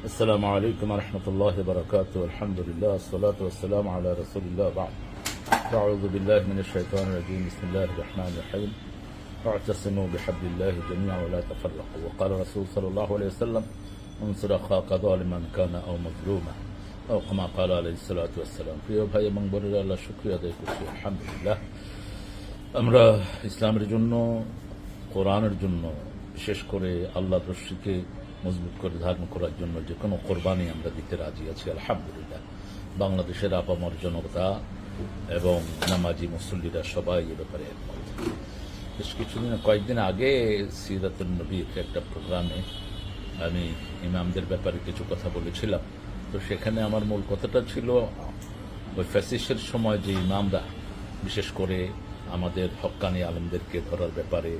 السلام عليكم ورحمة الله وبركاته. الحمد لله والصلاة والسلام على رسول الله. بعد أعوذ بالله من الشيطان الرجيم. بسم الله الرحمن الرحيم. واعتصموا بحبل الله جميعا ولا تفرقوا. وقال رسول صلى الله عليه وسلم انصر أخاك ظالما كان أو مظلوما أو كما قال عليه الصلاة والسلام. প্রিয় ভাই এবং বোনেরা, আল্লাহ শুকরিয়া আদায় করছি। আলহামদুলিল্লাহ, আমরা ইসলামের জন্য, কোরআনের জন্য, বিশেষ করে আল্লাহর রশিকে মজবুত করে ধারণ করার জন্য যে কোনো কোরবানি আমরা দিতে রাজি আছি। আলহামদুলিল্লাহ, বাংলাদেশের আপামর জনতা এবং নামাজি মুসল্লিরা সবাই এ ব্যাপারে একমত। বেশ কয়েকদিন আগে সিরাতুন নবীর একটা প্রোগ্রামে আমি ইমামদের ব্যাপারে কিছু কথা বলেছিলাম। তো সেখানে আমার মূল কথাটা ছিল, ওই ফ্যাসিস্টের সময় যে ইমামরা বিশেষ করে আমাদের হক্কানি আলেমদেরকে ধরার ব্যাপারে,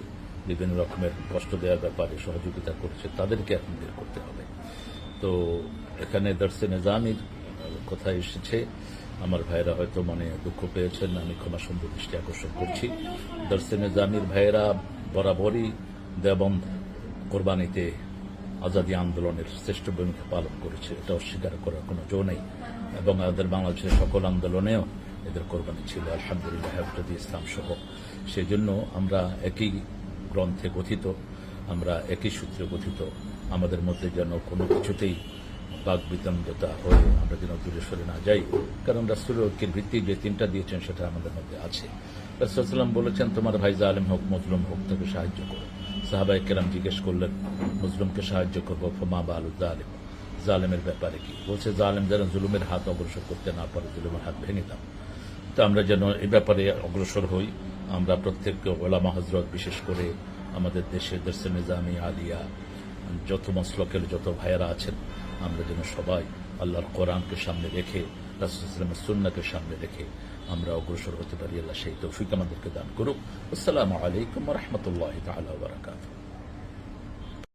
বিভিন্ন রকমের কষ্ট দেওয়ার ব্যাপারে সহযোগিতা করছে, তাদেরকে এখন বের করতে হবে। তো এখানে দর্শে নিজামির কথা এসেছে, আমার ভাইয়েরা হয়তো দুঃখ পেয়েছেন, আমি ক্ষমাসুন্দর দৃষ্টি আকর্ষণ করছি। দর্শে নিজামির ভাইয়েরা বরাবরই দেওবন্দ কোরবানিতে আজাদী আন্দোলনের শ্রেষ্ঠ ভূমিকা পালন করেছে, এটা অস্বীকার করার কোনো জো নেই। এবং আমাদের বাংলাদেশের সকল আন্দোলনেও এদের কোরবানি ছিল, আলহামদুলিল্লাহ, হেফাজতে ইসলাম সহ। সেই জন্য আমরা একই গ্রন্থে গঠিত, আমরা একই সূত্রে গঠিত। আমাদের মধ্যে যেন কোনো কিছুতেই বাক বিতণ্ডতা হয়ে আমরা যেন দূরে সরে না যাই, কারণ রাসূল ঐক্যের ভিত্তি যে তিনটা দিয়েছেন সেটা আমাদের মধ্যে আছে। রাসূল সাল্লাল্লাহু বলেছেন, তোমার ভাই জালেম হোক মজলুম হোক, তাকে সাহায্য করো। সাহাবায়ে কেরাম জিজ্ঞেস করলেন, মজলুমকে সাহায্য করবো, ফমা বালু জালেম, জালেমের ব্যাপারে কি? বলছে, জালেম যেন জুলুমের হাত অগ্রসর করতে না পারে, জুলুমের হাত ভেঙে দাও। তো আমরা যেন এই ব্যাপারে অগ্রসর হই। আমরা প্রত্যেক ওলামা হজরত, বিশেষ করে আমাদের দেশে দর্শে নিজামি, আলিয়া, যত মসলকের যত ভাইয়েরা আছেন, আমরা যেন সবাই আল্লাহর কোরআনকে সামনে রেখে, রাসূল সাল্লাল্লাহু আলাইহি ওয়াসাল্লামের সুন্নাহকে সামনে রেখে আমরা অগ্রসর হতে পারি। আল্লাহ সেই তৌফিক আমাদেরকে দান করুক। আসসালামু আলাইকুম ওয়া রাহমাতুল্লাহি তাআলা ওয়া বারাকাতুহু।